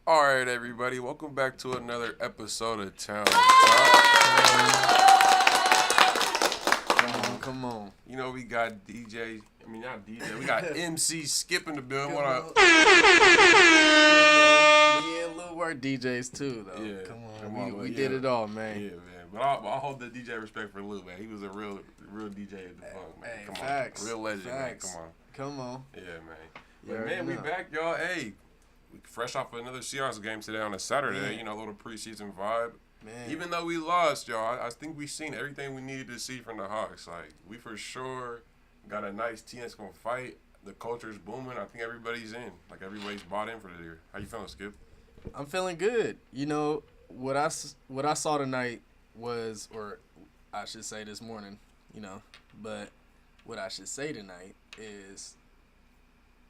All right, everybody, welcome back to another episode of Town Talk. Come on. You know, we got DJ, I mean, not DJ, we got MC Skip in the building. Come What on. up? Me and Lil were DJs too, though. Yeah, Come on. We did it all, man. Yeah, man. But I hold the DJ respect for Lou, man. He was a real DJ at the funk, man. Hey, Come facts. on. Real legend, Facts. man. Come on. Yeah, man. You But, man, already we know. back, y'all. Hey, we fresh off another Seahawks game today on a Saturday. Man. You know, a little preseason vibe. Man. Even though we lost, y'all, I think we seen everything we needed to see from the Hawks. Like, we for sure got a nice team that's going to fight. The culture's booming. I think everybody's in. Like, everybody's bought in for the year. How you feeling, Skip? I'm feeling good. You know, what I saw tonight was, or I should say this morning, but what I should say tonight is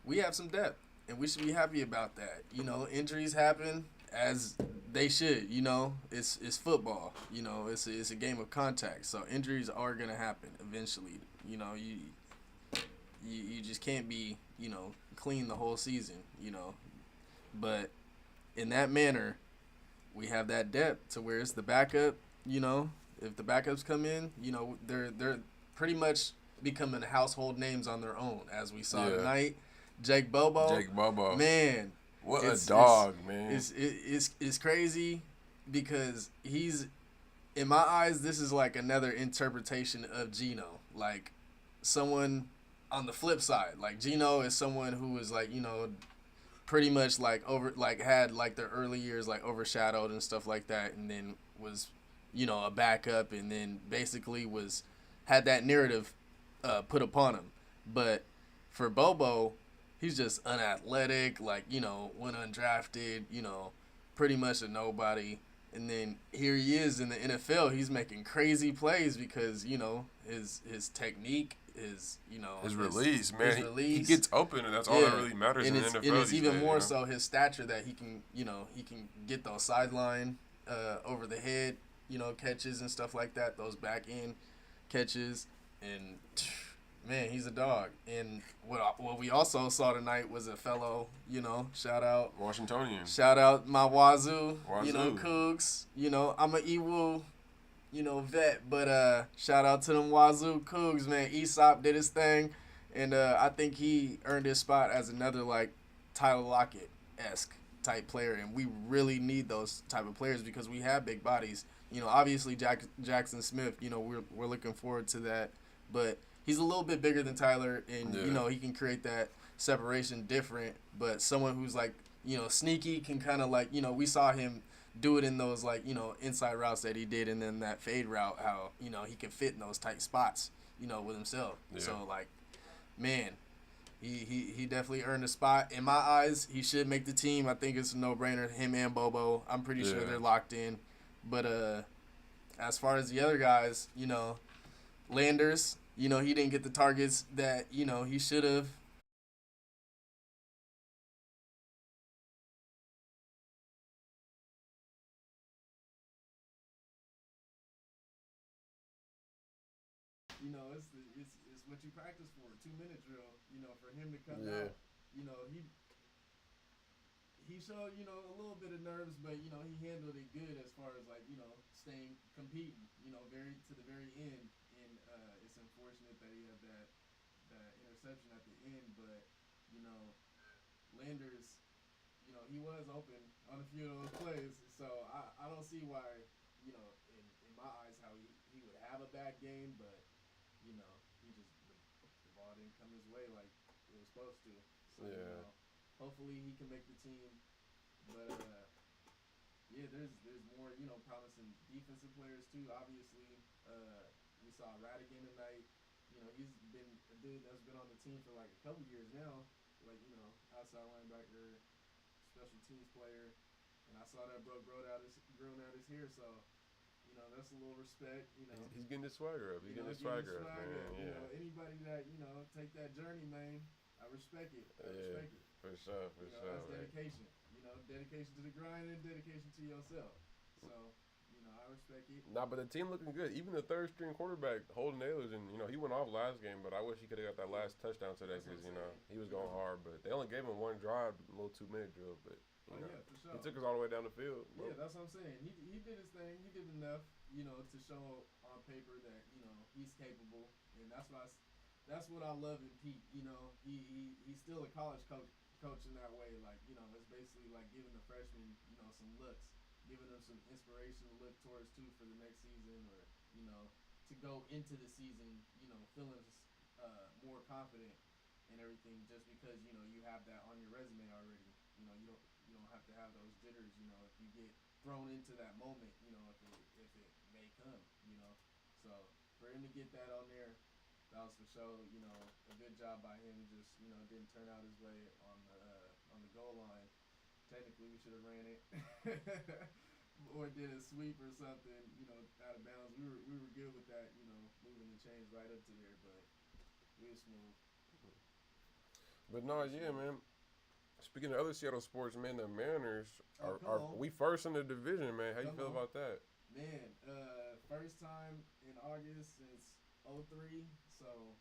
we have some depth, and we should be happy about that. You know, injuries happen as they should. You know, it's football. You know, it's a game of contact, so injuries are gonna happen eventually. You know, you just can't be clean the whole season. But in that manner, we have that depth to where it's the backup. You know, if the backups come in, they're pretty much becoming household names on their own, as we saw tonight. Jake Bobo, man, What a dog, man. It's crazy because he's, in my eyes, this is like another interpretation of Geno. Like, someone on the flip side, like Geno is someone who was like, pretty much like had like their early years like overshadowed and stuff like that, and then was, a backup, and then basically had that narrative put upon him. But for Bobo, he's just unathletic, like, went undrafted, pretty much a nobody. And then here he is in the NFL. He's making crazy plays because, his technique, his release, man. His release. He gets open, and that's all that really matters in the NFL. And it's these even days, more so his stature that he can get those sideline, over the head, catches and stuff like that, those back end catches. And man, he's a dog. And what we also saw tonight was a fellow, shout out Washingtonian. Shout out my Wazoo. Wazoo. Cougs. I'm an Ewu, vet, but shout out to them Wazoo Cougs, man. Aesop did his thing, and I think he earned his spot as another like Tyler Lockett-esque type player, and we really need those type of players because we have big bodies. Obviously Jackson Smith, we're looking forward to that, but he's a little bit bigger than Tyler, and he can create that separation different. But someone who's like, sneaky can kind of like, we saw him do it in those like, inside routes that he did, and then that fade route, how he can fit in those tight spots, with himself. Yeah. So like, man, he definitely earned a spot. In my eyes, he should make the team. I think it's a no-brainer. Him and Bobo, I'm pretty sure they're locked in. But as far as the other guys, Landers, he didn't get the targets that, he should have. It's what you practice for, 2-minute drill, for him to come out. He showed, a little bit of nerves, but, he handled it good as far as, like, competing, very to the very end. And it's unfortunate that he had that interception at the end, but, Landers, he was open on a few of those plays. So I don't see why, in my eyes, how he would have a bad game, but, he just, the ball didn't come his way like it was supposed to. So, hopefully he can make the team. But there's more promising defensive players too. Obviously, we saw Radigan tonight. He's been a dude that's been on the team for like a couple years now. Like outside linebacker, special teams player, and I saw that bro growing out his hair. So that's a little respect. He's getting his swagger up. He's getting his swagger up, man. Yeah. Anybody that take that journey, man, I respect it. I respect it. For sure, That's dedication. Dedication to the grind and dedication to yourself. So, I respect it. Nah, but the team looking good. Even the third string quarterback, Holden Ahlers, and he went off last game, but I wish he could have got that last touchdown today because he was going hard. But they only gave him one drive, a little 2-minute drill. But Oh, You know, yeah, for sure. he took us all the way down the field. Bro. Yeah, that's what I'm saying. He did his thing. He did enough, to show on paper that he's capable, and that's what I love in Pete. He's still a college coach in that way. Like it's basically like giving the freshmen some looks, giving them some inspiration to look towards too for the next season, or to go into the season feeling more confident and everything, just because you have that on your resume already. You don't have to have those jitters. If you get thrown into that moment, if it may come. So for him to get that on there, that was for sure. A good job by him. Just didn't turn out his way on the goal line. Technically, we should have ran it. Or did a sweep or something, out of bounds. We were good with that, moving the chains right up to there, but we were smooth. But no, yeah, man. Speaking of other Seattle sports, man, the Mariners are we first in the division, man. How you feel about that? Man, first time in August since '03, so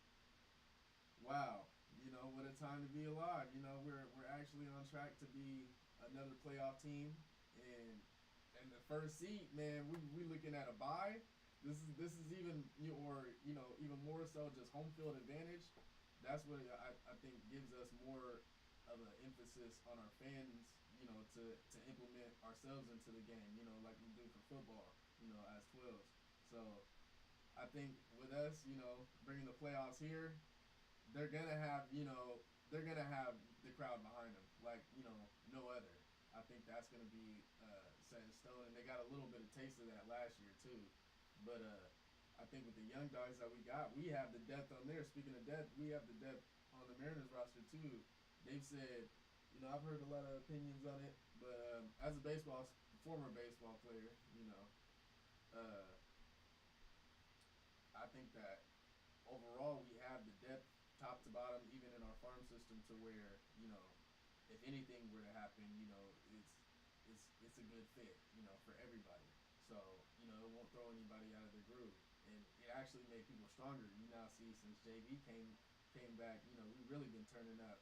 wow, what a time to be alive. We're actually on track to be another playoff team, and the first seat, man, we looking at a bye. This is even even more so just home field advantage. That's what I think gives us more of an emphasis on our fans, to implement ourselves into the game, like we do for football, as 12s. So I think with us, bringing the playoffs here, they're gonna have, the crowd behind them, like no other. I think that's gonna be set in stone, and they got a little bit of taste of that last year too. But I think with the young guys that we have the depth on there. Speaking of depth, we have the depth on the Mariners roster too. They've said, I've heard a lot of opinions on it, but as a former baseball player, I think that overall we have the depth top to bottom, even in our farm system, to where if anything were to happen, it's a good fit, for everybody. So it won't throw anybody out of their groove, and it actually made people stronger. You now see since JV came back, we've really been turning up.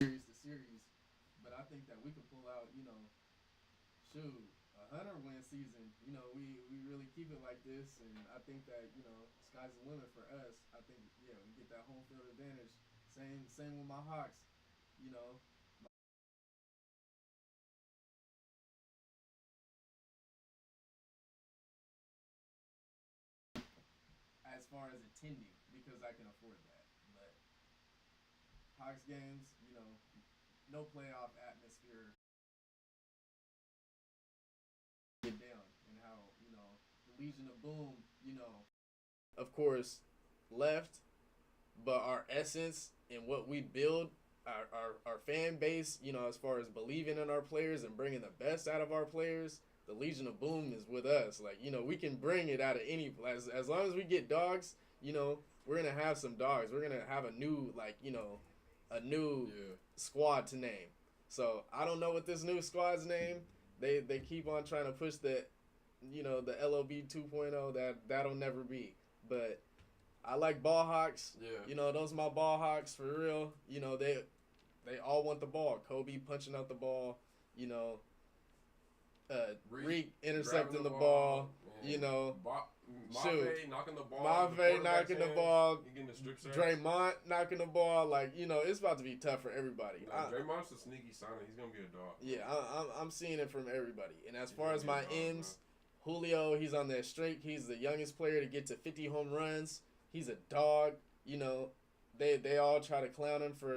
Series to series, but I think that we could pull out, shoot, 100-win season. We really keep it like this, and I think that sky's the limit for us. I think we get that home field advantage. Same with my Hawks. You know, as far as attending, because I can afford that. But Hawks games, no playoff atmosphere. Get down, and how the Legion of Boom, of course, left, but our essence and what we build, our fan base, as far as believing in our players and bringing the best out of our players, the Legion of Boom is with us. Like, we can bring it out of any, as long as we get dogs, we're going to have some dogs. We're going to have a new, squad to name. So I don't know what this new squad's name. They keep on trying to push the LOB 2.0. That'll never be. But I like ball hawks. Yeah. Those are my ball hawks for real. They all want the ball. Kobe punching out the ball. Reek intercepting the ball. Mafe knocking the ball. Mafe knocking the ball. He getting the strip sacks. Draymond knocking the ball. It's about to be tough for everybody. Draymond's a sneaky signing. He's gonna be a dog. Yeah, I'm seeing it from everybody. And as far as my M's, Julio, he's on that streak. He's the youngest player to get to 50 home runs. He's a dog. They all try to clown him for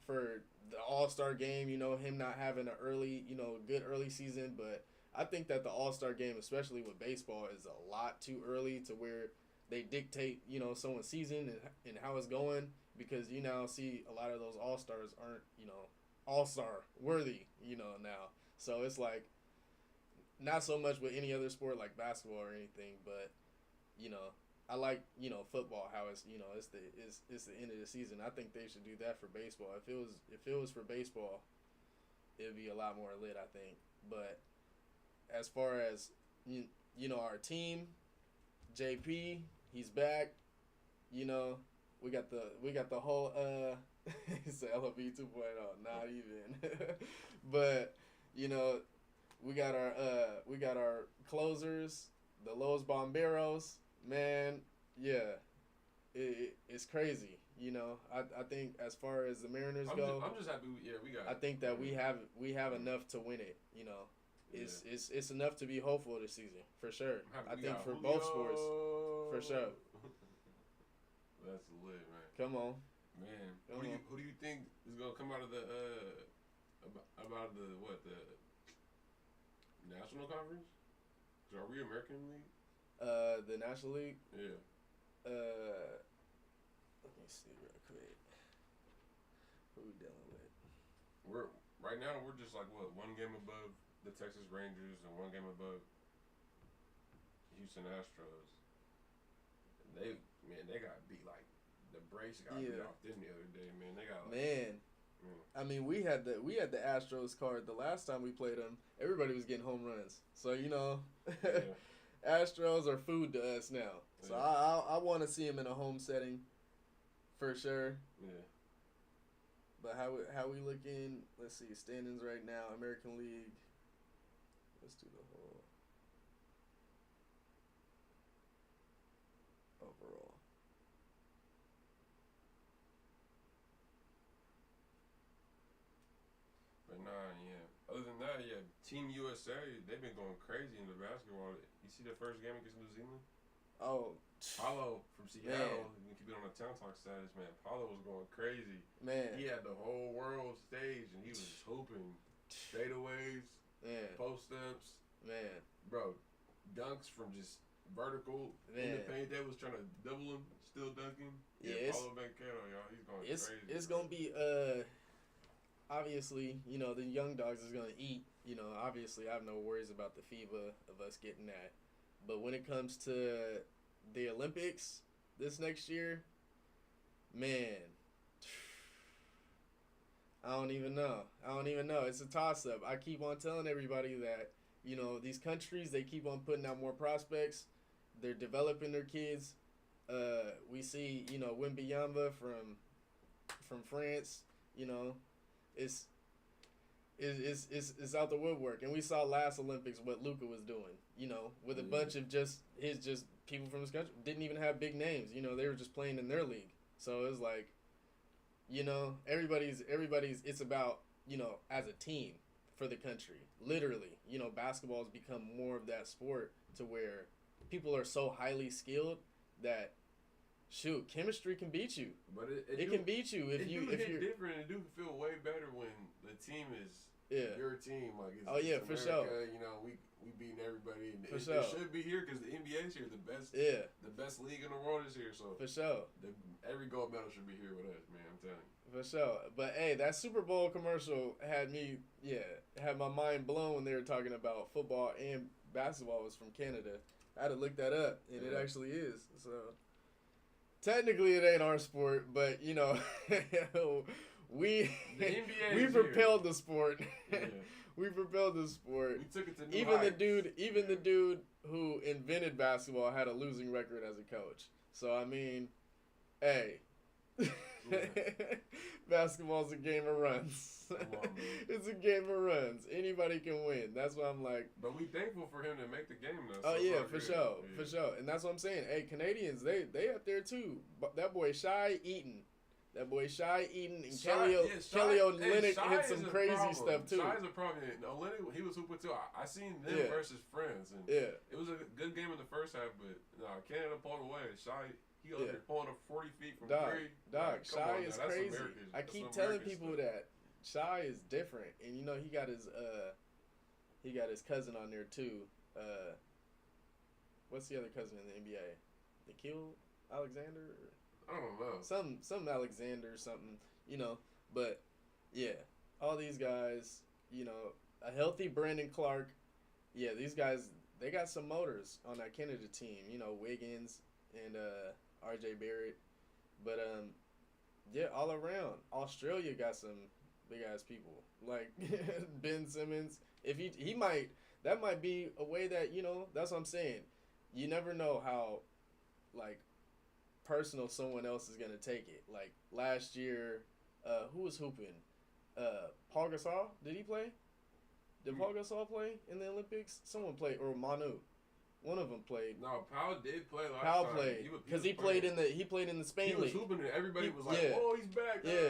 the All-Star game. Him not having an early, good early season. But I think that the All-Star game, especially with baseball, is a lot too early to where they dictate, someone's season and how it's going, because you now see a lot of those All-Stars aren't, All-Star worthy, now. So it's like, not so much with any other sport like basketball or anything, but, I like, football, how it's, it's the end of the season. I think they should do that for baseball. If it was for baseball, it'd be a lot more lit, I think. But as far as, our team, JP, he's back. we got the whole it's a LOB 2.0, not even. But you know, we got our closers, the Los Bomberos, man. Yeah, it's crazy. You know, I think as far as the Mariners go, I'm just happy. We got. I think that we have enough to win it. You know, it's enough to be hopeful this season for sure. I think for both sports, for sure. That's lit, man. Come on, man. Who do you think is gonna come out of the about the National Conference? Are we American League? The National League. Yeah. Let me see real quick. Who we dealing with? Right now we're just like one game above the Texas Rangers and one game above Houston Astros. And they got beat like the Braves got beat off them the other day, man. They got I mean, we had the Astros card the last time we played them. Everybody was getting home runs, so you know, Astros are food to us now. So I want to see them in a home setting, for sure. Yeah. But how we looking? Let's see standings right now. American League. Let's do the whole overall. But other than that, Team USA, they've been going crazy in the basketball. You see the first game against New Zealand? Oh, Paulo from Seattle. We keep it on the town talk status, man. Paulo was going crazy. Man, he had the whole world stage, and he was hooping fadeaways, post ups, man, bro, dunks from just vertical in the paint. They was trying to double him, still dunking. Paulo Banchero, y'all, he's going crazy. It's gonna be obviously, you know, the young dogs is gonna eat. You know, obviously, I have no worries about the FIBA of us getting that. But when it comes to the Olympics this next year, man, I don't even know. It's a toss-up. I keep on telling everybody that, you know, these countries, they keep on putting out more prospects. They're developing their kids. We see, you know, Wembanyama from France, you know, it's out the woodwork. And we saw last Olympics what Luka was doing, you know, with a bunch of just people from his country. Didn't even have big names, you know, they were just playing in their league. So it was like, you know, everybody's it's about, you know, as a team for the country. Literally, you know, basketball has become more of that sport to where people are so highly skilled that shoot, chemistry can beat you. But it can beat you if you're different. It do feel way better when the team is your team. Like it's America, for sure. You know, we beating everybody. And for sure. It should be here because the NBA's here. The best league in the world is here. So for sure, every gold medal should be here with us, man. I'm telling you. For sure. But hey, that Super Bowl commercial had my mind blown when they were talking about football and basketball. It was from Canada. I had to look that up, and it actually is. So technically, it ain't our sport, but you know, we propelled the sport. Yeah. We propelled the sport. We took it to new heights. The dude who invented basketball had a losing record as a coach. So I mean, hey. Basketball's a game of runs. It's a game of runs. Anybody can win. That's why I'm like. But we thankful for him to make the game though. Oh yeah, for sure. And that's what I'm saying. Hey, Canadians, they up there too. That boy Shy Eaton. And Kelly Olynyk hit some crazy stuff too. Shy's a problem. Olynyk, he was hooping too. I seen them versus friends, and it was a good game in the first half. But Canada pulled away. Shy. He over there pulling up 40 feet from three. Shy is crazy. I keep telling people that Shy is different, and you know he got his cousin on there too. What's the other cousin in the NBA? Nikhil Alexander? I don't know. Some Alexander or something, you know. But yeah, all these guys, you know, a healthy Brandon Clark. Yeah, these guys, they got some motors on that Canada team. You know, Wiggins and RJ Barrett. But all around, Australia got some big ass people like Ben Simmons. If that might be a way that, you know, that's what I'm saying. You never know how, like, personal someone else is gonna take it. Like last year, who was hooping? Paul Gasol, did he play? Did Paul Gasol play in the Olympics? Someone played, or Manu. One of them played. No, Powell did play last Powell time. played because he played in the Spain league. He was league. hooping and everybody was like, "Oh, he's back!" Yeah,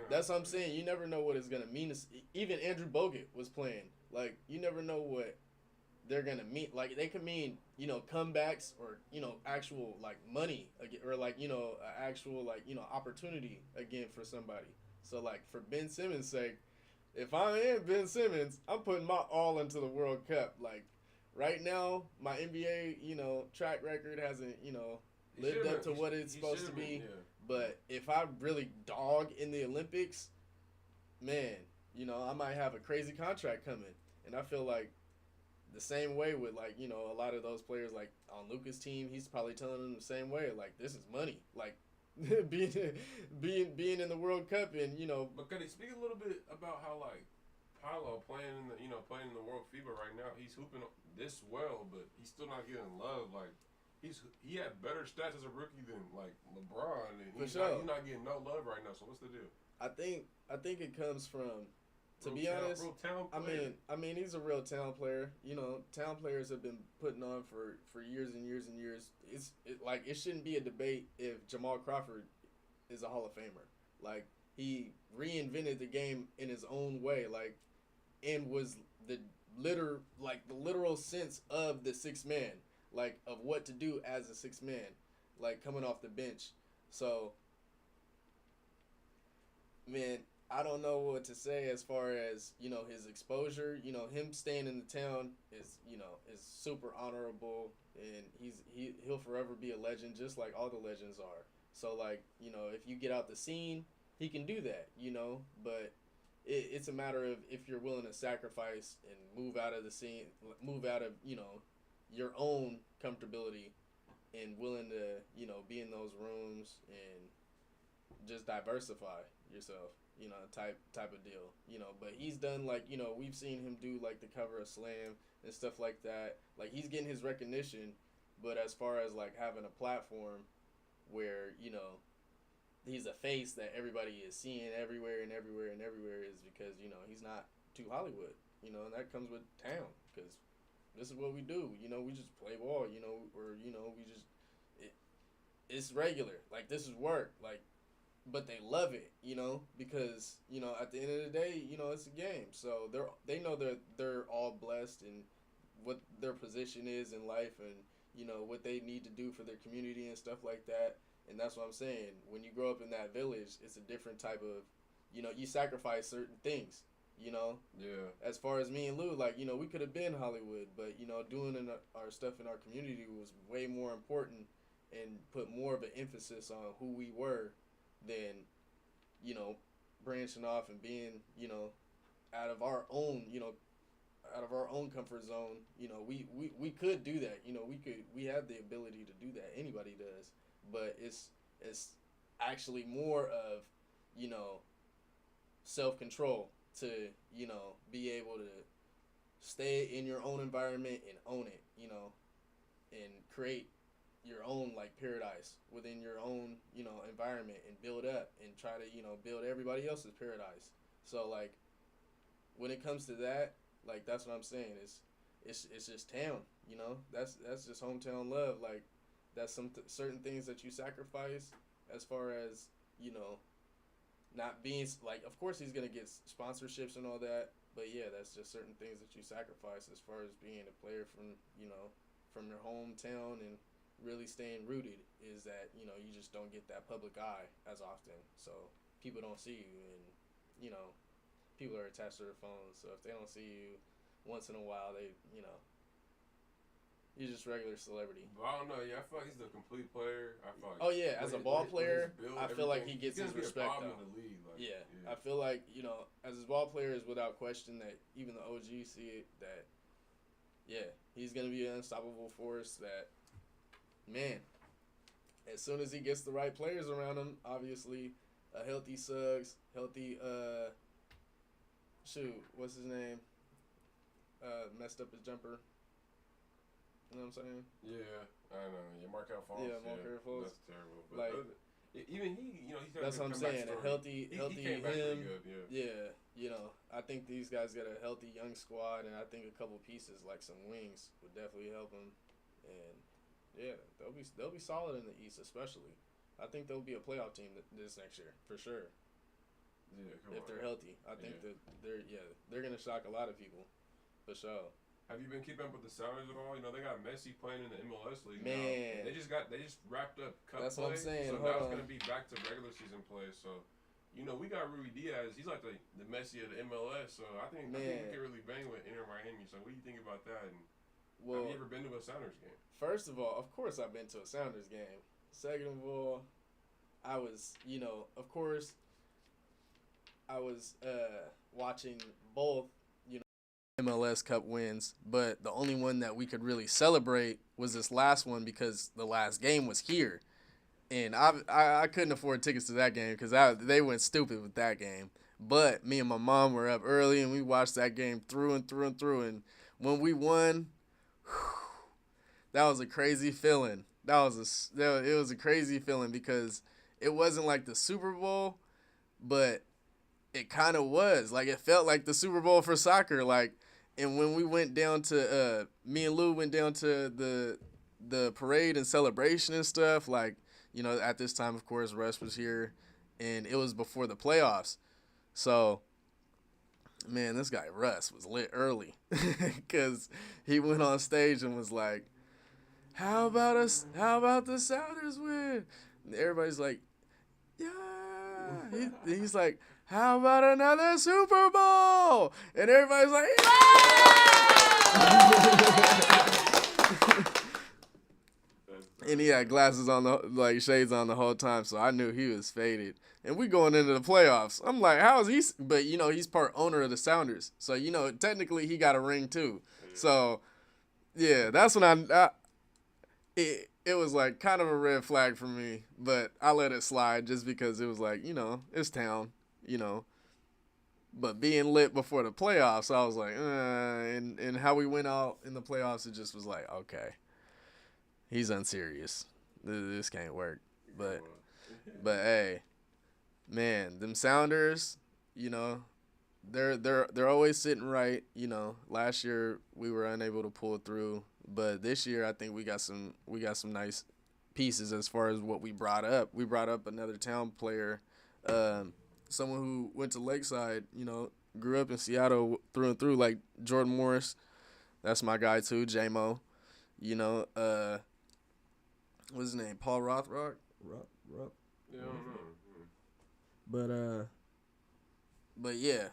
that's what I'm saying. You never know what it's gonna mean. Even Andrew Bogut was playing. Like you never know what they're gonna mean. Like they could mean comebacks or actual like money or like actual like opportunity again for somebody. So like for Ben Simmons' sake, if I am Ben Simmons, I'm putting my all into the World Cup. Like. Right now, my NBA, track record hasn't, lived up to what it's supposed to be. Yeah. But if I really dog in the Olympics, man, I might have a crazy contract coming. And I feel like the same way with, like, a lot of those players, like, on Luka's team, he's probably telling them the same way. Like, this is money. Like, being in the World Cup and, But can you speak a little bit about how, like, Paolo playing in the World FIBA right now, he's hooping this well, but he's still not getting love. Like he had better stats as a rookie than like LeBron, and he's not getting no love right now. So what's the deal? I think it comes from, to be honest. Real talent player. I mean, he's a real talent player. Talent players have been putting on for years and years and years. It shouldn't be a debate if Jamal Crawford is a Hall of Famer. Like he reinvented the game in his own way. Like. And was the literal sense of the sixth man, like of what to do as a sixth man, like coming off the bench. So, man, I don't know what to say as far as his exposure. Him staying in the town is super honorable, and he'll forever be a legend, just like all the legends are. So like if you get out the scene, he can do that. But. It's a matter of if you're willing to sacrifice and move out of the scene, move out of your own comfortability, and willing to be in those rooms and just diversify yourself, type of deal, But he's done like we've seen him do like the cover of Slam and stuff like that. Like he's getting his recognition, but as far as like having a platform where he's a face that everybody is seeing everywhere and everywhere and everywhere is because, he's not too Hollywood, and that comes with town because this is what we do. We just play ball, or, we just, it's regular. Like, this is work. Like, but they love it, because, at the end of the day, it's a game. So they know they're all blessed and what their position is in life and, what they need to do for their community and stuff like that. And that's what I'm saying. When you grow up in that village, it's a different type of, you sacrifice certain things, Yeah. As far as me and Lou, like, we could have been Hollywood, but, doing our stuff in our community was way more important and put more of an emphasis on who we were than, branching off and being, out of our own, comfort zone. We could do that. We have the ability to do that. Anybody does. But it's actually more of, self-control to, be able to stay in your own environment and own it, and create your own, like, paradise within your own, environment and build up and try to, build everybody else's paradise. So, like, when it comes to that, like, that's what I'm saying. It's just town, That's just hometown love, like. That's some certain things that you sacrifice as far as, not being, like, of course he's going to get sponsorships and all that, but yeah, that's just certain things that you sacrifice as far as being a player from, from your hometown and really staying rooted is that, you just don't get that public eye as often. So people don't see you and, people are attached to their phones. So if they don't see you once in a while, they, he's just regular celebrity. But I don't know. Yeah, I feel like he's a complete player. I feel like as a ball player, I feel like he gets his respect though. In the league. Like, yeah, I feel like as his ball player is without question that even the OGs see it that, yeah, he's gonna be an unstoppable force. That man, as soon as he gets the right players around him, obviously, a healthy Suggs, healthy what's his name? Messed up his jumper. You know what I'm saying? Yeah, I know. Yeah, Markel Fultz. Yeah, Markel Fultz. That's terrible. But Like, even he, he's got that's a what I'm good saying. comeback A story. healthy He came back pretty him. good, yeah. I think these guys got a healthy young squad, and I think a couple pieces like some wings would definitely help them. And yeah, they'll be solid in the East, especially. I think they'll be a playoff team this next year for sure. Yeah, if they're healthy, I think that they're gonna shock a lot of people for sure. Have you been keeping up with the Sounders at all? They got Messi playing in the MLS league Man. now. They just wrapped up cup That's play. What I'm saying. So Hold now it's on. gonna be back to regular season play. So, we got Rui Diaz. He's like the Messi of the MLS. So I think we can really bang with Inter Miami. So what do you think about that? And have you ever been to a Sounders game? First of all, of course I've been to a Sounders game. Second of all, I was, of course, I was watching both, MLS Cup wins, but the only one that we could really celebrate was this last one because the last game was here, and I couldn't afford tickets to that game because they went stupid with that game. But me and my mom were up early and we watched that game through and through and through, and when we won, that was a crazy feeling. It was a crazy feeling because it wasn't like the Super Bowl, but it kind of was. Like, it felt like the Super Bowl for soccer. Like, and when we went down to, me and Lou went down to the parade and celebration and stuff, like, at this time, of course, Russ was here, and it was before the playoffs. So, man, this guy Russ was lit early because he went on stage and was like, how about the Sounders win? And everybody's like, yeah. He's like, how about another Super Bowl? And everybody's like, yeah! And he had glasses on, shades on the whole time, so I knew he was faded. And we going into the playoffs. I'm like, how is he? But, he's part owner of the Sounders. So, technically he got a ring too. So, yeah, that's when it was like kind of a red flag for me, but I let it slide just because it was like, it's town, But being lit before the playoffs, I was like, and how we went out in the playoffs, it just was like, okay, he's unserious. This can't work. But hey, man, them Sounders, they're always sitting right. Last year we were unable to pull through. But this year, I think we got some nice pieces as far as what we brought up. We brought up another town player, someone who went to Lakeside, grew up in Seattle through and through, like Jordan Morris. That's my guy too, J-Mo. What's his name? Paul Rothrock? Yeah, I don't know. But yeah,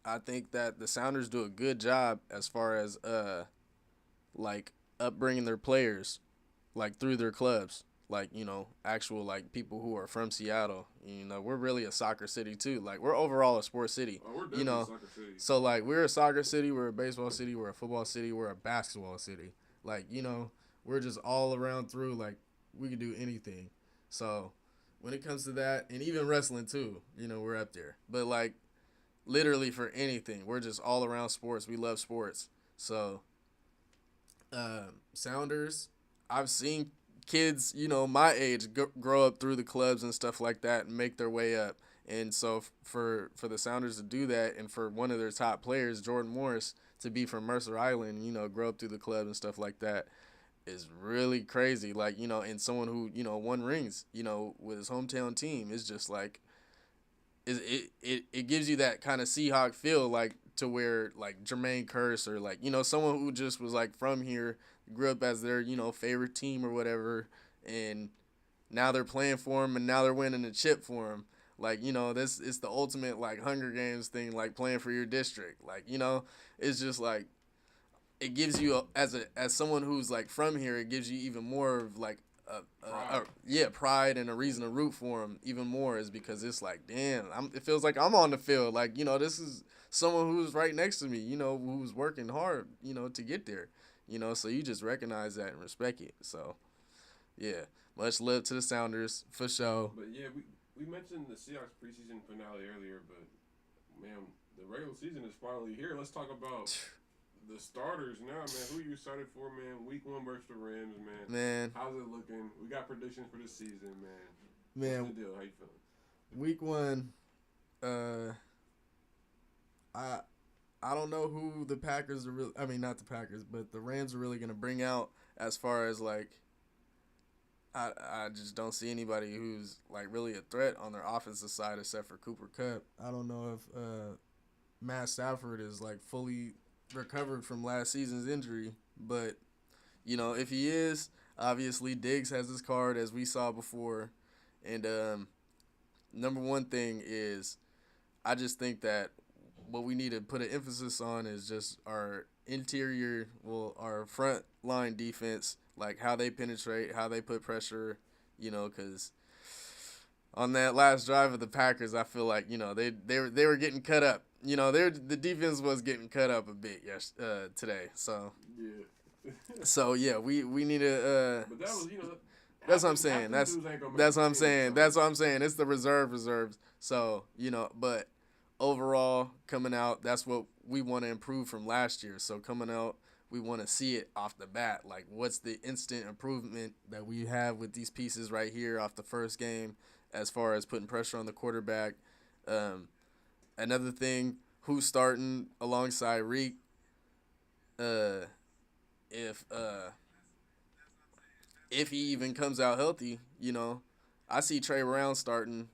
I think that the Sounders do a good job as far as upbringing their players, through their clubs, actual people who are from Seattle. We're really a soccer city too. We're overall a sports city. Oh, we're definitely a soccer city. So we're a soccer city, we're a baseball city, we're a football city, we're a basketball city. We're just all around through. We can do anything. So when it comes to that, and even wrestling too, we're up there. But literally for anything, we're just all around sports. We love sports. So. Sounders, I've seen kids, my age grow up through the clubs and stuff like that and make their way up. And so for the Sounders to do that, and for one of their top players, Jordan Morris, to be from Mercer Island, grow up through the club and stuff like that, is really crazy. And someone who, won rings, with his hometown team, is just it gives you that kind of Seahawk feel, to where Jermaine Kearse or someone who just was from here, grew up as their favorite team or whatever, and now they're playing for him and now they're winning a chip for him. This it's the ultimate Hunger Games thing, playing for your district. It's just it gives you as someone who's from here, it gives you even more of pride and a reason to root for him even more, is because it's damn, it feels like I'm on the field. This is someone who's right next to me, who's working hard, to get there, so you just recognize that and respect it. So, yeah, much love to the Sounders for sure. But yeah, we mentioned the Seahawks preseason finale earlier, but man, the regular season is finally here. Let's talk about The starters now, man. Who you excited for, man? Week 1 versus the Rams, man. Man, How's it looking? We got predictions for the season, man. man, What's the deal? How you feeling? week 1, I I don't know who the Packers are really. I mean, not the Packers, but the Rams are really gonna bring out as far as like. I just don't see anybody who's like really a threat on their offensive side except for Cooper Kupp. I don't know if Matt Stafford is like fully recovered from last season's injury, but if he is, obviously Diggs has his card as we saw before, and number one thing is I just think that what we need to put an emphasis on is just our interior, our front line defense, like how they penetrate, how they put pressure, because on that last drive of the Packers, I feel like they were getting cut up. The defense was getting cut up a bit today. So Yeah. we need to. But that was That's what I'm saying. That's what I'm saying. That's what I'm saying. It's the reserves. So but overall coming out, that's what we want to improve from last year. So coming out, we want to see it off the bat. Like, what's the instant improvement that we have with these pieces right here off the first game, as far as putting pressure on the quarterback. Another thing, who's starting alongside Reek? If he even comes out healthy, I see Trey Brown starting,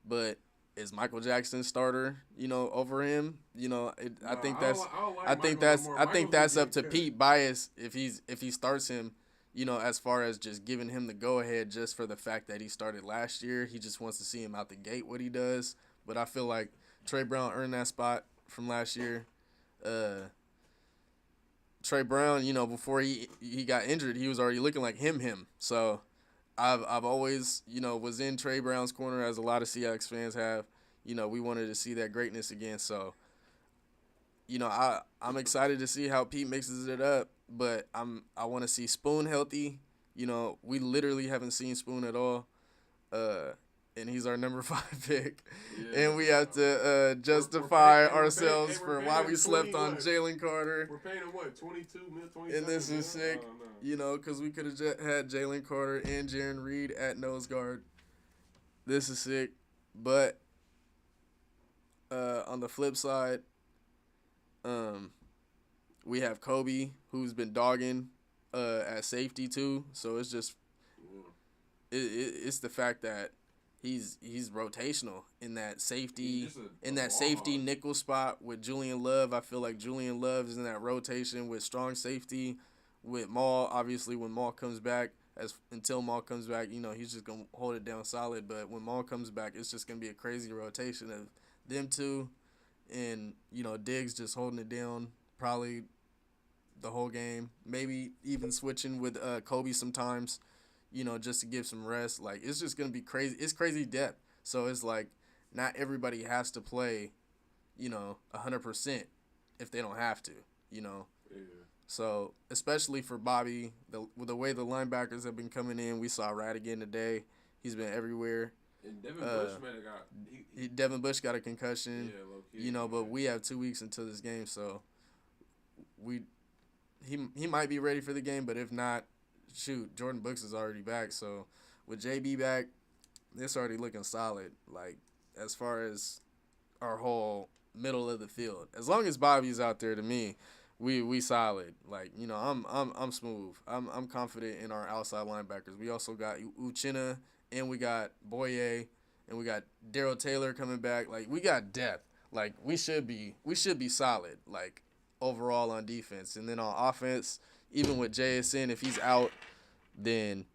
but is Michael Jackson starter, over him? I think that's up to Pete Bias if he starts him, as far as just giving him the go ahead just for the fact that he started last year. He just wants to see him out the gate what he does. But I feel like Trey Brown earned that spot from last year. Trey Brown, before he got injured, he was already looking like him. So I've always, was in Trey Brown's corner, as a lot of Seahawks fans have. We wanted to see that greatness again. So, I'm excited to see how Pete mixes it up, but I want to see Spoon healthy. We literally haven't seen Spoon at all. And he's our number 5 pick. Yeah, and we have to justify ourselves for why we slept on Jalen Carter. We're paying him what, 22 mil, 27 And this is sick, because we could have had Jalen Carter and Jaron Reed at nose guard. This is sick. But on the flip side, we have Kobe, who's been dogging at safety too. So it's just it's the fact that he's rotational in that safety nickel spot with Julian Love. I feel like Julian Love is in that rotation with strong safety with Maul. Obviously, when Maul comes back, until Maul comes back, he's just gonna hold it down solid. But when Maul comes back, it's just gonna be a crazy rotation of them two, and Diggs just holding it down probably the whole game. Maybe even switching with Kobe sometimes. Just to give some rest. Like, it's just going to be crazy. It's crazy depth. So it's like not everybody has to play, 100% if they don't have to, Yeah. So, especially for Bobby, the way the linebackers have been coming in, we saw Radigan today. He's been everywhere. And Devin Bush got a concussion. Yeah, low-key, but we have 2 weeks until this game, so he might be ready for the game, but if not, shoot, Jordan Brooks is already back. So with JB back, it's already looking solid. Like, as far as our whole middle of the field, as long as Bobby's out there, to me, we solid. Like, I'm smooth. I'm confident in our outside linebackers. We also got Uchenna, and we got Boye, and we got Darryl Taylor coming back. Like, we got depth. Like, we should be solid. Like, overall on defense, and then on offense, even with JSN, if he's out, then,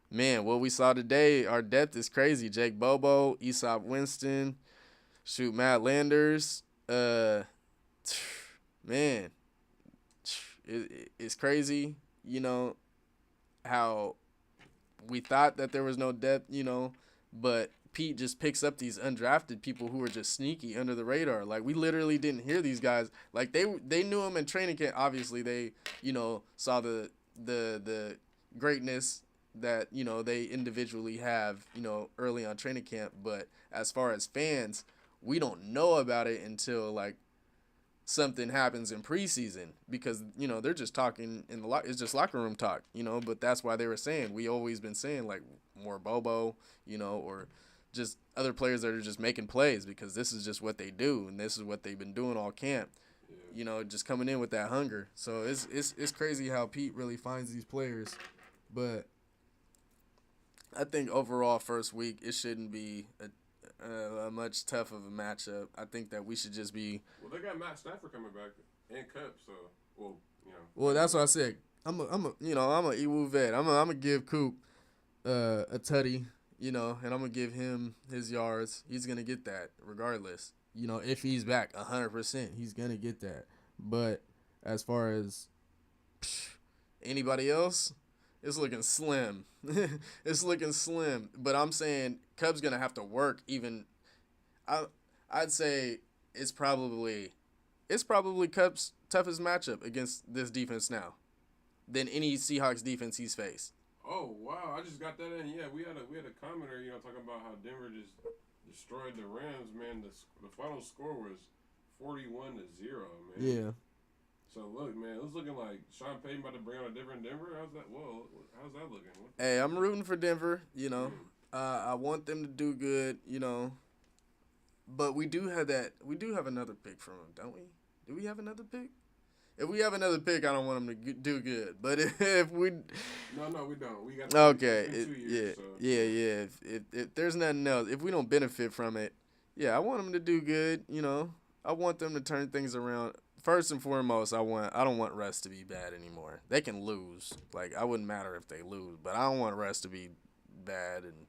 man, what we saw today, our depth is crazy. Jake Bobo, Easop Winston, Matt Landers. Man, it's crazy, how we thought that there was no depth, but Pete just picks up these undrafted people who are just sneaky under the radar. Like, we literally didn't hear these guys. Like, they knew him in training camp. Obviously, they, saw the greatness that, they individually have, early on training camp. But as far as fans, we don't know about it until, like, something happens in preseason because, they're just talking in the it's just locker room talk, but that's why they were saying, we always been saying like more Bobo, or just other players that are just making plays because this is just what they do and this is what they've been doing all camp. Just coming in with that hunger. So it's crazy how Pete really finds these players. But I think overall first week it shouldn't be a much tough of a matchup. I think that we should just be. Well, they got Matt Stafford coming back and Cup, so Well, that's what I said. I'm a Iwu vet. I'm gonna give Coop a tutty, and I'm gonna give him his yards. He's gonna get that regardless. If he's back 100%, he's gonna get that. But as far as anybody else, it's looking slim. It's looking slim. But I'm saying Cubs gonna have to work even. I'd say it's probably Cubs' toughest matchup against this defense now than any Seahawks defense he's faced. Oh wow! I just got that in. Yeah, we had a commenter, talking about how Denver just destroyed the Rams. Man, the final score was 41-0. Man. Yeah. So look, man, it was looking like Sean Payton about to bring out a different Denver. How's that? Whoa, how's that looking? Hey, I'm rooting for Denver. I want them to do good. But we do have another pick from them, don't we? Do we have another pick? If we have another pick, I don't want them to do good. But if we... No, we don't. We got okay. 2 years. Yeah. If there's nothing else, if we don't benefit from it, yeah, I want them to do good. I want them to turn things around. First and foremost, I don't want Russ to be bad anymore. They can lose. Like, I wouldn't matter if they lose, but I don't want Russ to be bad. And,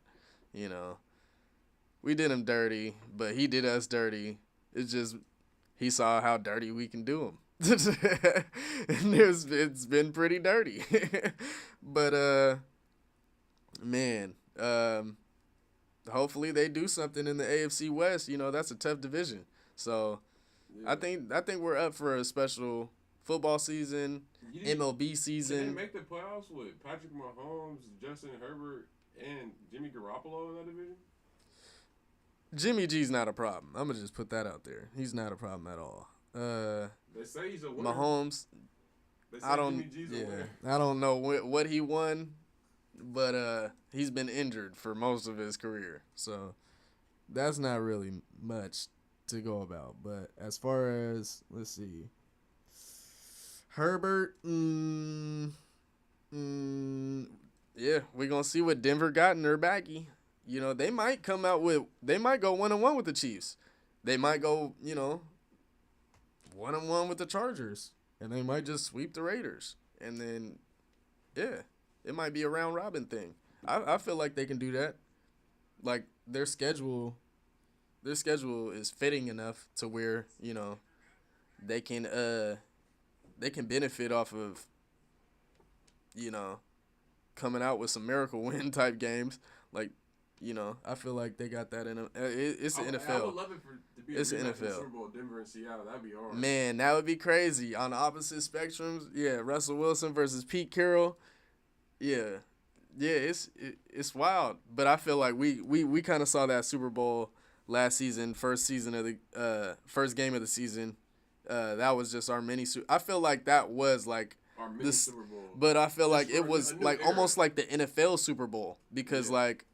we did him dirty, but he did us dirty. It's just he saw how dirty we can do him. And it's been pretty dirty. But, man, hopefully they do something in the AFC West. That's a tough division. So yeah. I think we're up for a special football season, MLB season. Did they make the playoffs with Patrick Mahomes, Justin Herbert, and Jimmy Garoppolo in that division? Jimmy G's not a problem. I'm going to just put that out there. He's not a problem at all. They say he's a winner. Mahomes, I don't know what he won, but he's been injured for most of his career. So that's not really much to go about. But as far as, let's see, Herbert, yeah, we're going to see what Denver got in their baggie. They might go 1-1 with the Chiefs. They might go, 1-1 with the Chargers. And they might just sweep the Raiders. And then, yeah, it might be a round robin thing. I feel like they can do that. Like, their schedule is fitting enough to where, they can benefit off of, coming out with some miracle win type games. Like, I feel like they got that in them. It's the NFL. I would love it to be it's a NFL. Super Bowl, Denver and Seattle. That'd be hard. Man, that would be crazy. On the opposite spectrums, yeah, Russell Wilson versus Pete Carroll. Yeah, it's wild. But I feel like we kind of saw that Super Bowl last season, first game of the season. That was just our mini Super. I feel like that was like our mini Super Bowl. But I feel like it was like era. Almost like the NFL Super Bowl because like.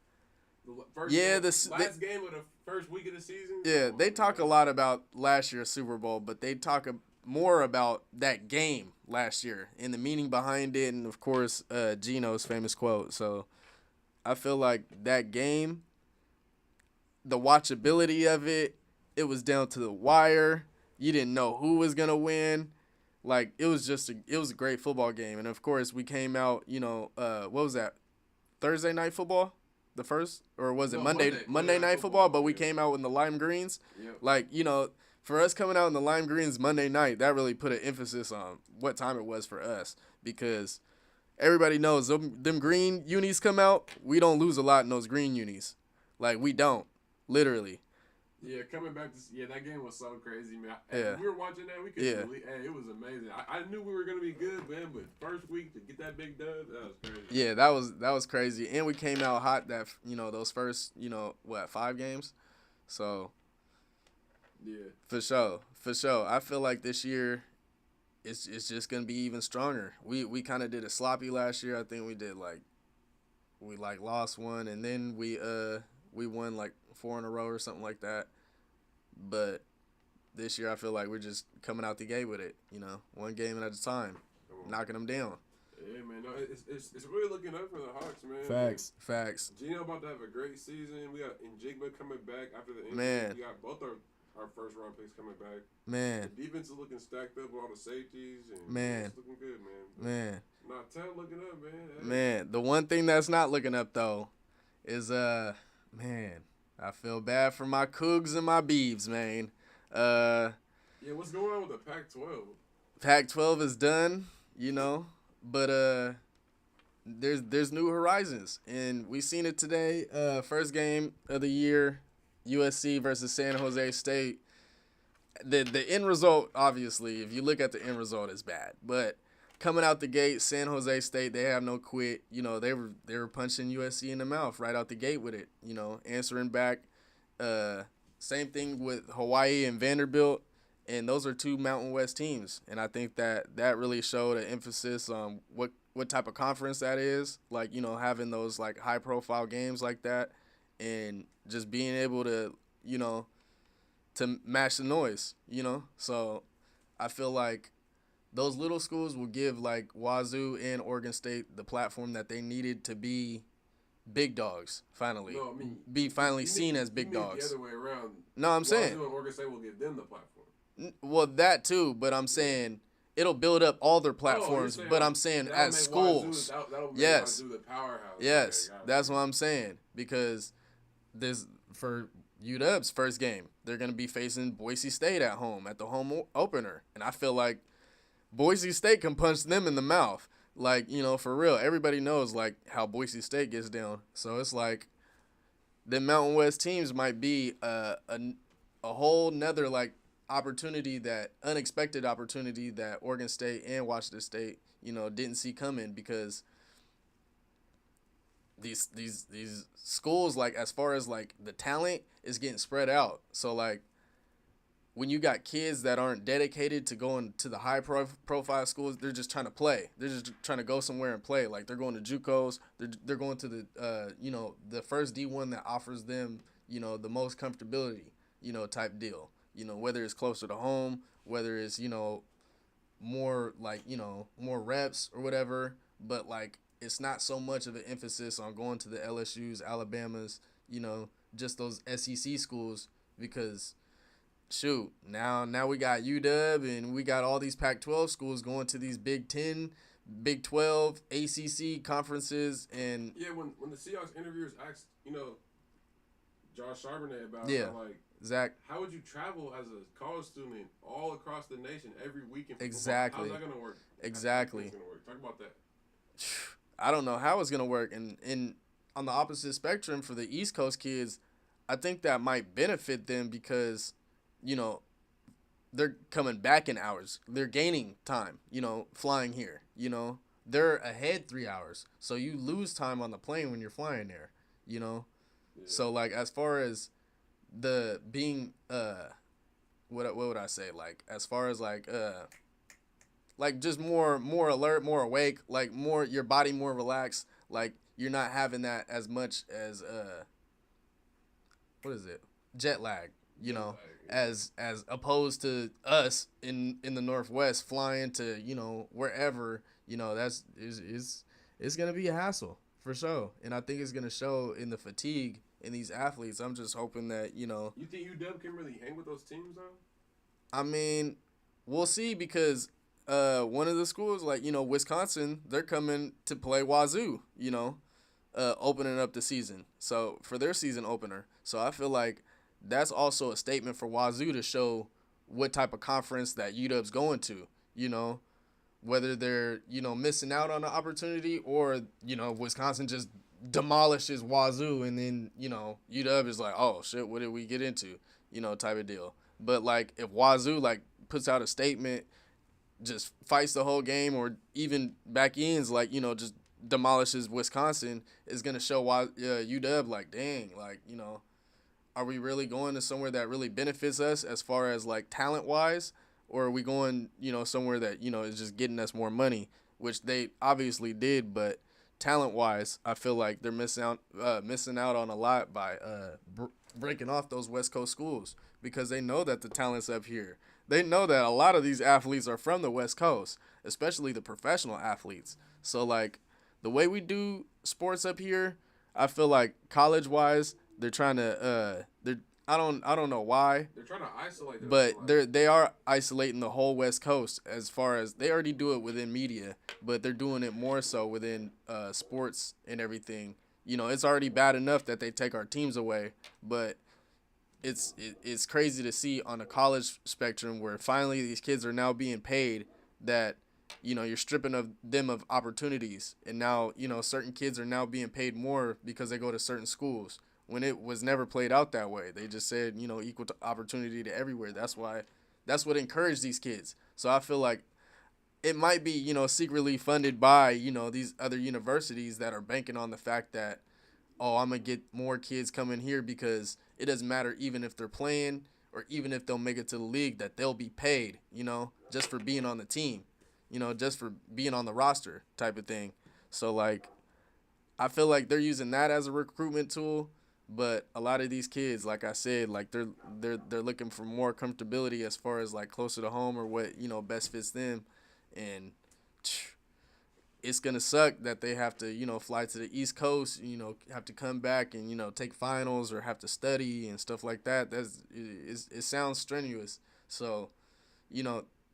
Last game of the first week of the season. Yeah, they talk a lot about last year's Super Bowl, but they talk more about that game last year and the meaning behind it, and of course, Gino's famous quote. So, I feel like that game, the watchability of it, it was down to the wire. You didn't know who was gonna win. Like it was a great football game, and of course, we came out. What was that? Thursday night football. The first, or was it Monday night football? But we came out in the lime greens. Yep. Like, for us coming out in the lime greens Monday night, that really put an emphasis on what time it was for us. Because everybody knows them green unis come out, we don't lose a lot in those green unis. Like, we don't. Literally. Yeah, coming back to that game was so crazy, man. Yeah. We were watching that. We couldn't believe. Hey, it was amazing. I knew we were gonna be good, man. But first week to get that big dub, that was crazy. Yeah, that was crazy, and we came out hot. That those first 5 games. So, Yeah. For sure. I feel like this year it's just gonna be even stronger. We kind of did a sloppy last year. I think we lost one, and then we won like 4 in a row or something like that. But this year I feel like we're just coming out the gate with it. One game at a time, knocking them down. Yeah, man. No, it's really looking up for the Hawks, man. Facts. Gino about to have a great season. We got Jskip coming back after the injury. Man. We got both our first round picks coming back. Man. The defense is looking stacked up with all the safeties, and Man. it's looking good, man. Man. Not 10 looking up, man. Hey. Man, the one thing that's not looking up though is man, I feel bad for my Cougs and my Beavs, man. Yeah, what's going on with the Pac-12? Pac-12 is done, but there's new horizons, and we seen it today. First game of the year, USC versus San Jose State. The end result, obviously, if you look at the end result, is bad. But coming out the gate, San Jose State, they have no quit. They were punching USC in the mouth right out the gate with it. Answering back. Same thing with Hawaii and Vanderbilt. And those are 2 Mountain West teams. And I think that really showed an emphasis on what type of conference that is. Like, having those, like, high-profile games like that. And just being able to, to match the noise, So I feel like those little schools will give, like, Wazoo and Oregon State the platform that they needed to be big dogs, finally. No, I mean, be finally seen as big dogs. The other way around. No, I'm saying. Wazoo and Oregon State will give them the platform. Well, that too, but I'm saying it'll build up all their platforms. But I'm saying at schools, that'll make yes, Wazoo the powerhouse. yes, that's what I'm saying, because this for UW's first game, they're gonna be facing Boise State at home at the home opener, and I feel like Boise State can punch them in the mouth, like, for real. Everybody knows like how Boise State gets down, so it's like the Mountain West teams might be a whole nother like unexpected opportunity that Oregon State and Washington State, didn't see coming, because these schools, like, as far as like the talent is getting spread out. So like when you got kids that aren't dedicated to going to the high profile schools, they're just trying to play. They're just trying to go somewhere and play. Like, they're going to JUCOs. They're going to the the first D1 that offers them, the most comfortability, type deal. Whether it's closer to home, whether it's, more like, more reps or whatever. But, like, it's not so much of an emphasis on going to the LSUs, Alabamas, just those SEC schools, because, shoot, now we got UW and we got all these Pac-12 schools going to these Big 10, Big 12, ACC conferences. And yeah, when the Seahawks interviewers asked, Josh Charbonnet about Zach, how would you travel as a college student all across the nation every weekend? Exactly. How's that gonna work? Exactly. How's that gonna work? Talk about that. I don't know how it's gonna work. And on the opposite spectrum, for the East Coast kids, I think that might benefit them, because, they're coming back in hours. They're gaining time, flying here. They're ahead 3 hours. So you lose time on the plane when you're flying there, Yeah. So, like, as far as the being, what would I say? Like, as far as, like just more alert, more awake, like, more, your body more relaxed. Like, you're not having that as much as, what is it? Jet lag. As opposed to us in the Northwest flying to, wherever, it's going to be a hassle for sure. And I think it's going to show in the fatigue in these athletes. I'm just hoping that, You think UW can really hang with those teams, though? I mean, we'll see, because one of the schools, like, Wisconsin, they're coming to play Wazoo, opening up the season. So, for their season opener. So, I feel like that's also a statement for Wazoo to show what type of conference that UW's going to, whether they're, missing out on the opportunity, or, Wisconsin just demolishes Wazoo, and then, UW is like, oh, shit, what did we get into, type of deal. But, like, if Wazoo, like, puts out a statement, just fights the whole game, or even back ends, like, just demolishes Wisconsin, is going to show UW, like, dang, like, are we really going to somewhere that really benefits us as far as like talent wise, or are we going, somewhere that is just getting us more money, which they obviously did, but talent wise, I feel like they're missing out on a lot by breaking off those West Coast schools because they know that the talent's up here. They know that a lot of these athletes are from the West Coast, especially the professional athletes. So like the way we do sports up here, I feel like college wise, they're trying to I don't know why. They're trying to isolate them. But they are isolating the whole West Coast as far as they already do it within media, but they're doing it more so within sports and everything. It's already bad enough that they take our teams away, but it's crazy to see on a college spectrum where finally these kids are now being paid that you're stripping of them of opportunities, and now certain kids are now being paid more because they go to certain schools when it was never played out that way. They just said, equal opportunity to everywhere. That's what encouraged these kids. So I feel like it might be, secretly funded by, these other universities that are banking on the fact that, oh, I'm going to get more kids coming here because it doesn't matter even if they're playing or even if they'll make it to the league, that they'll be paid, just for being on the team, just for being on the roster type of thing. So, like, I feel like they're using that as a recruitment tool. But a lot of these kids, like I said, like they're looking for more comfortability as far as like closer to home or what best fits them, and it's gonna suck that they have to fly to the East Coast, have to come back and take finals or have to study and stuff like that. It sounds strenuous. So,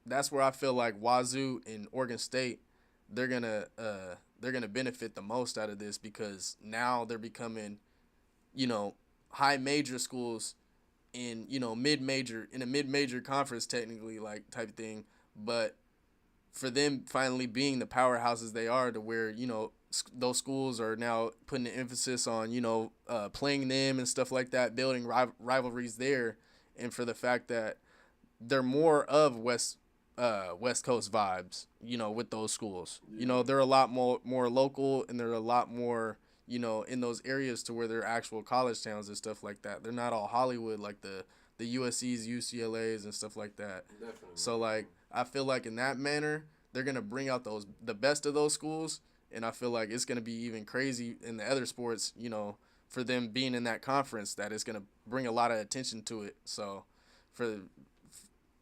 that's where I feel like Wazoo and Oregon State, they're gonna benefit the most out of this because now they're becoming high major schools in, in a mid-major conference technically, like, type of thing. But for them finally being the powerhouses they are, to where, those schools are now putting an emphasis on, playing them and stuff like that, building rivalries there. And for the fact that they're more of West Coast vibes, with those schools. Yeah. They're a lot more local, and they're a lot more, in those areas to where they're actual college towns and stuff like that. They're not all Hollywood like the USCs, UCLAs, and stuff like that. Definitely. So, like, I feel like in that manner, they're going to bring out the best of those schools, and I feel like it's going to be even crazy in the other sports, for them being in that conference, that it's going to bring a lot of attention to it. So,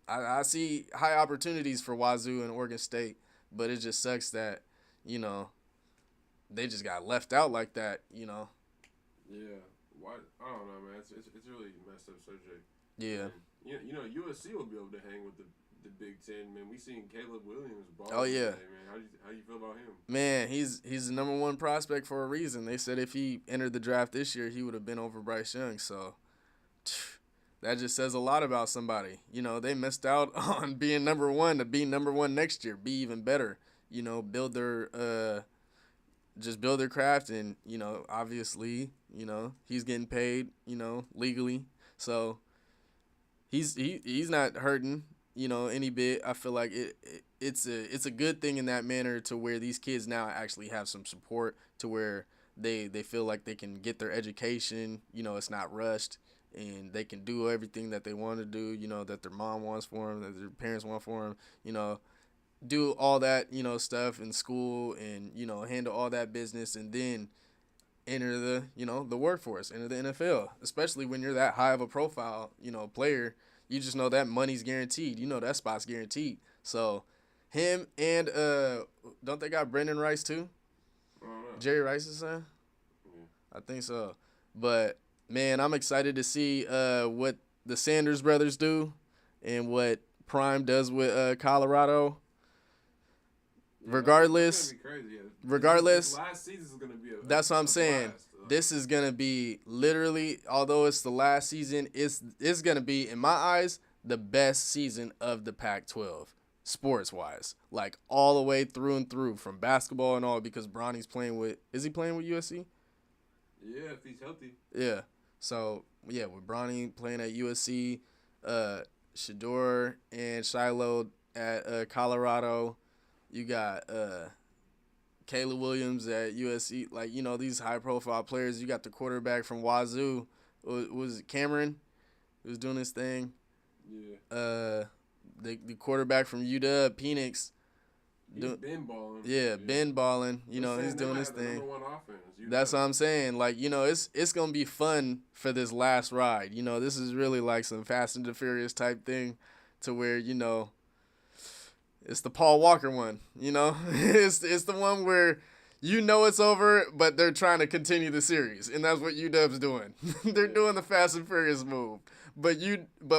I see high opportunities for Wazoo and Oregon State, but it just sucks that, they just got left out like that, Yeah. Why? I don't know, man. It's really messed up subject. Yeah. And, USC will be able to hang with the Big Ten, man. We seen Caleb Williams ball. Oh, yeah. Today, man. How you feel about him? Man, he's the number one prospect for a reason. They said if he entered the draft this year, he would have been over Bryce Young. So that just says a lot about somebody. They missed out on being number one to be number one next year, be even better. Build their craft, and obviously he's getting paid legally, so he's not hurting any bit. I feel like it's a good thing in that manner, to where these kids now actually have some support, to where they feel like they can get their education, it's not rushed, and they can do everything that they want to do, that their mom wants for them, that their parents want for them, do all that, stuff in school, and, handle all that business, and then enter the workforce, enter the NFL, especially when you're that high of a profile, player. You just know that money's guaranteed. That spot's guaranteed. So him and, don't they got Brendan Rice too? I don't know. Jerry Rice's son? Yeah. I think so. But, man, I'm excited to see what the Sanders brothers do and what Prime does with Colorado. Regardless, That's gonna be crazy. Yeah. Regardless, last season is gonna be that's what I'm saying. blast. This is gonna be literally, although it's the last season, it's gonna be, in my eyes, the best season of the Pac-12, sports wise, like all the way through and through, from basketball and all. Because Bronny's playing with, is he playing with USC? Yeah, if he's healthy. Yeah. So yeah, with Bronny playing at USC, Shador and Shiloh at Colorado. You got Caleb Williams at USC, like, these high-profile players. You got the quarterback from Wazoo was it Cameron? Who was doing his thing. Yeah. The quarterback from UW, Penix. He's been balling. Yeah, been balling. You know, he's doing his thing. That's what I'm saying. Like, you know, it's gonna be fun for this last ride. You know, this is really like some Fast and the Furious type thing, to where, you know, it's the Paul Walker one. You know, it's the one where, you know, it's over, but they're trying to continue the series, and that's what UW's doing. They're doing the Fast and Furious move. But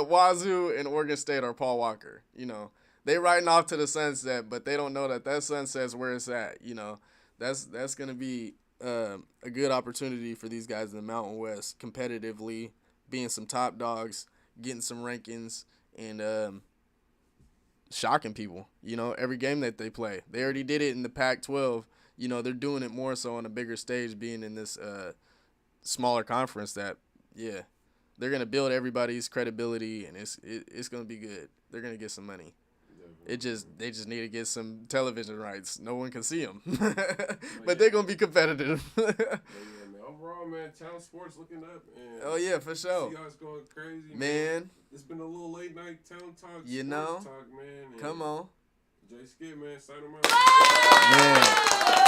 Wazoo and Oregon State are Paul Walker. You know, they riding off to the sunset, but they don't know that sunset's where it's at. You know, that's gonna be a good opportunity for these guys in the Mountain West, competitively being some top dogs, getting some rankings, and shocking people. You know, every game that they play. They already did it in the Pac-12. You know, they're doing it more so on a bigger stage, being in this smaller conference. That, yeah, they're gonna build everybody's credibility, and it's gonna be good. They're gonna get some money. They just need to get some television rights. No one can see them, but they're gonna be competitive. Yeah, man. Overall, man, town sports looking up. And oh yeah, for sure. Seahawks going crazy, man. It's been a little late night town talk. You know, talk, man. And come on. Jskip, man, sign him out. Man,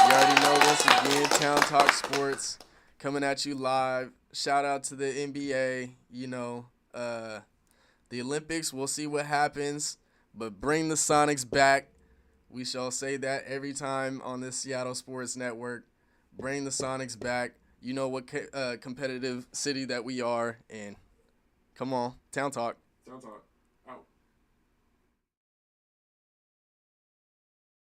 you already know, once again, Town Talk Sports coming at you live. Shout out to the NBA. You know, the Olympics, we'll see what happens, but bring the Sonics back. We shall say that every time on this Seattle Sports Network. Bring the Sonics back. You know what competitive city that we are, and come on, Town Talk. Town Talk.